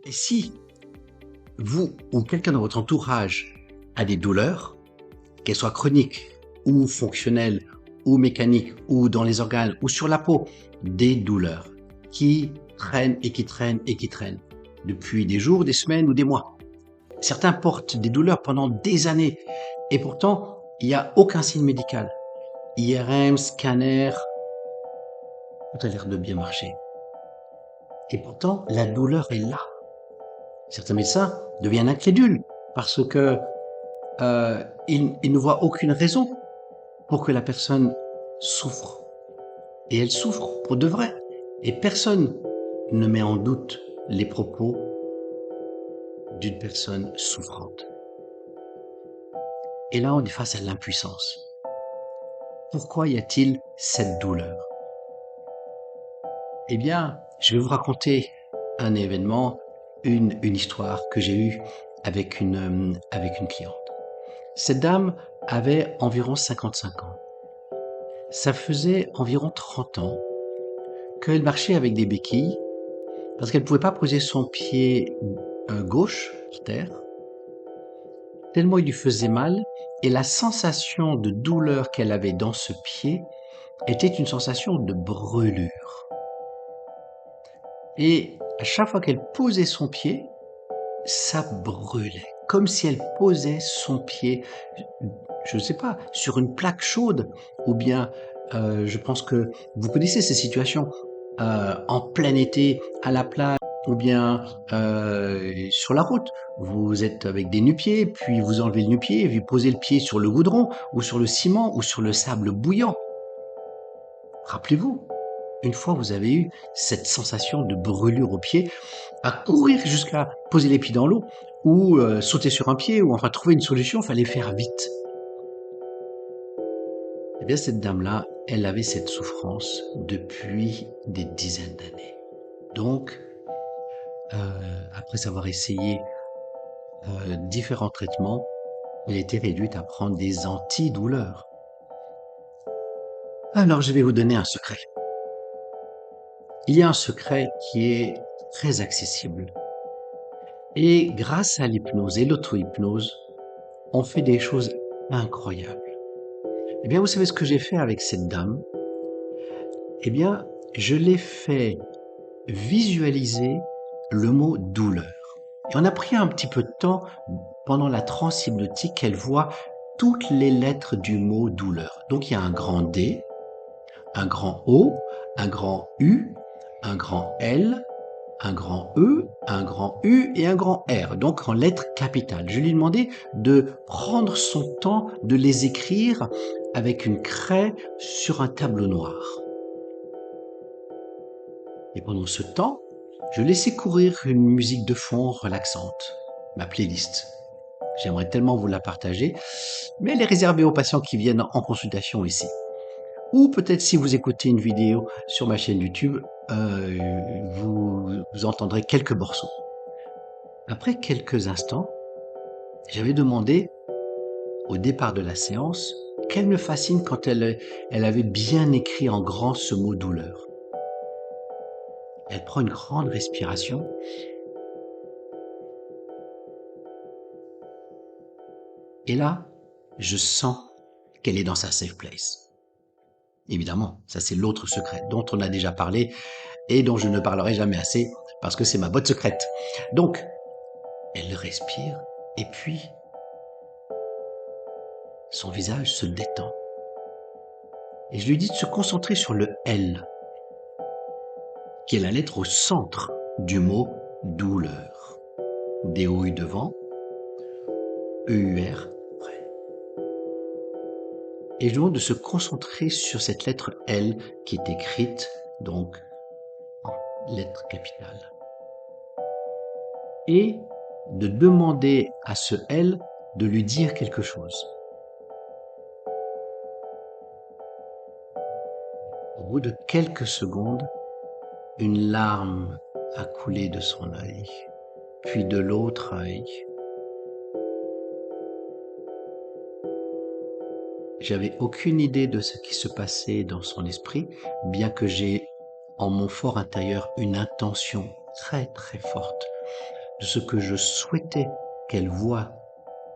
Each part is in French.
Et si vous ou quelqu'un dans votre entourage a des douleurs, qu'elles soient chroniques ou fonctionnelles ou mécaniques ou dans les organes ou sur la peau, des douleurs qui traînent et qui traînent et qui traînent depuis des jours, des semaines ou des mois. Certains portent des douleurs pendant des années et pourtant il n'y a aucun signe médical. IRM, scanner, tout a l'air de bien marcher. Et pourtant la douleur est là. Certains médecins deviennent incrédules parce que ils ne voient aucune raison pour que la personne souffre. Et elle souffre pour de vrai. Et personne ne met en doute les propos d'une personne souffrante. Et là, on est face à l'impuissance. Pourquoi y a-t-il cette douleur? Eh bien, je vais vous raconter un événement, une histoire que j'ai eue avec une cliente. Cette dame avait environ 55 ans. Ça faisait environ 30 ans qu'elle marchait avec des béquilles parce qu'elle ne pouvait pas poser son pied gauche sur terre, tellement il lui faisait mal, et la sensation de douleur qu'elle avait dans ce pied était une sensation de brûlure. Et à chaque fois qu'elle posait son pied, ça brûlait, comme si elle posait son pied, je ne sais pas, sur une plaque chaude, ou bien, je pense que vous connaissez ces situations, en plein été, à la plage, ou bien sur la route. Vous êtes avec des nu-pieds, puis vous enlevez le nu-pied, et vous posez le pied sur le goudron, ou sur le ciment, ou sur le sable bouillant. Rappelez-vous, une fois vous avez eu cette sensation de brûlure au pied, à courir jusqu'à poser les pieds dans l'eau, ou sauter sur un pied, ou enfin trouver une solution, il fallait faire vite. Eh bien, cette dame-là, elle avait cette souffrance depuis des dizaines d'années. Donc, après avoir essayé différents traitements, elle était réduite à prendre des antidouleurs. Alors, je vais vous donner un secret. Il y a un secret qui est très accessible. Et grâce à l'hypnose et l'auto-hypnose, on fait des choses incroyables. Eh bien, vous savez ce que j'ai fait avec cette dame? Eh bien, je l'ai fait visualiser le mot douleur. Et on a pris un petit peu de temps pendant la transhypnotique qu'elle voit toutes les lettres du mot douleur. Donc il y a un grand D, un grand O, un grand U, un grand L, un grand E, un grand U et un grand R, donc en lettres capitales. Je lui ai demandé de prendre son temps de les écrire avec une craie sur un tableau noir. Et pendant ce temps, je laissais courir une musique de fond relaxante, ma playlist. J'aimerais tellement vous la partager, mais elle est réservée aux patients qui viennent en consultation ici. Ou peut-être si vous écoutez une vidéo sur ma chaîne YouTube, vous entendrez quelques morceaux. Après quelques instants, j'avais demandé au départ de la séance qu'elle me fascine quand elle avait bien écrit en grand ce mot douleur. Elle prend une grande respiration. Et là, je sens qu'elle est dans sa safe place. Évidemment, ça c'est l'autre secret dont on a déjà parlé et dont je ne parlerai jamais assez parce que c'est ma botte secrète. Donc, elle respire et puis son visage se détend. Et je lui dis de se concentrer sur le L, qui est la lettre au centre du mot douleur. D-O-U devant, E-U-R après. Et je lui demande de se concentrer sur cette lettre L qui est écrite donc en lettres capitales. Et de demander à ce L de lui dire quelque chose. Au bout de quelques secondes, une larme a coulé de son œil, puis de l'autre œil. J'avais aucune idée de ce qui se passait dans son esprit, bien que j'ai en mon fort intérieur une intention très très forte de ce que je souhaitais qu'elle voie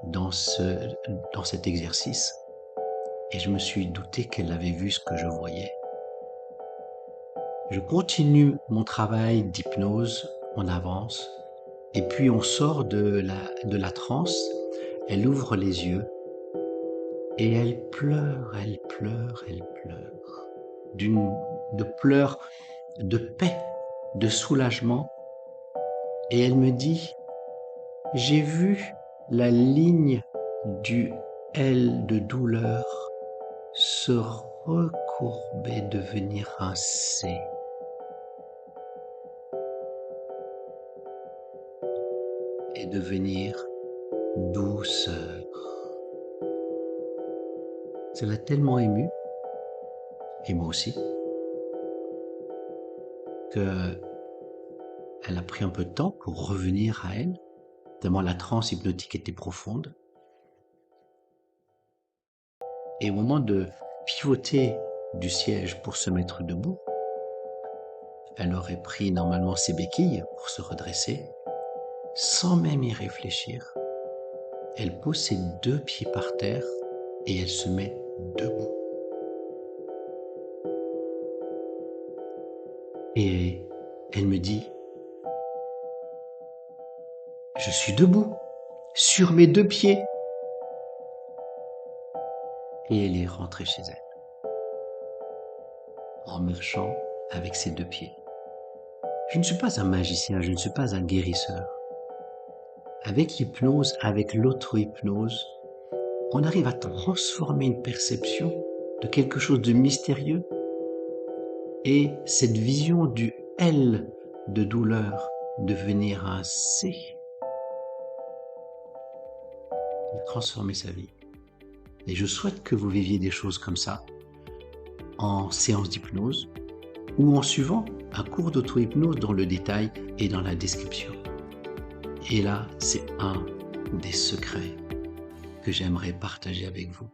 dans cet exercice. Et je me suis douté qu'elle avait vu ce que je voyais. Je continue mon travail d'hypnose, on avance, et puis on sort de la transe, elle ouvre les yeux, et elle pleure, elle pleure, elle pleure. De pleurs de paix, de soulagement. Et elle me dit, j'ai vu la ligne du L de douleur se recourber, devenir un C. Et devenir douceur. Ça l'a tellement ému, et moi aussi, qu'elle a pris un peu de temps pour revenir à elle, tellement la transe hypnotique était profonde. Et au moment de pivoter du siège pour se mettre debout, elle aurait pris normalement ses béquilles pour se redresser, sans même y réfléchir. Elle pose ses 2 pieds par terre et elle se met debout. Et elle me dit, je suis debout, sur mes 2 pieds. Et elle est rentrée chez elle, en marchant avec ses 2 pieds. Je ne suis pas un magicien, je ne suis pas un guérisseur. Avec l'hypnose, avec l'auto-hypnose, on arrive à transformer une perception de quelque chose de mystérieux et cette vision du L de douleur devenir un C, de transformer sa vie. Et je souhaite que vous viviez des choses comme ça en séance d'hypnose ou en suivant un cours d'auto-hypnose dans le détail et dans la description. Et là, c'est un des secrets que j'aimerais partager avec vous.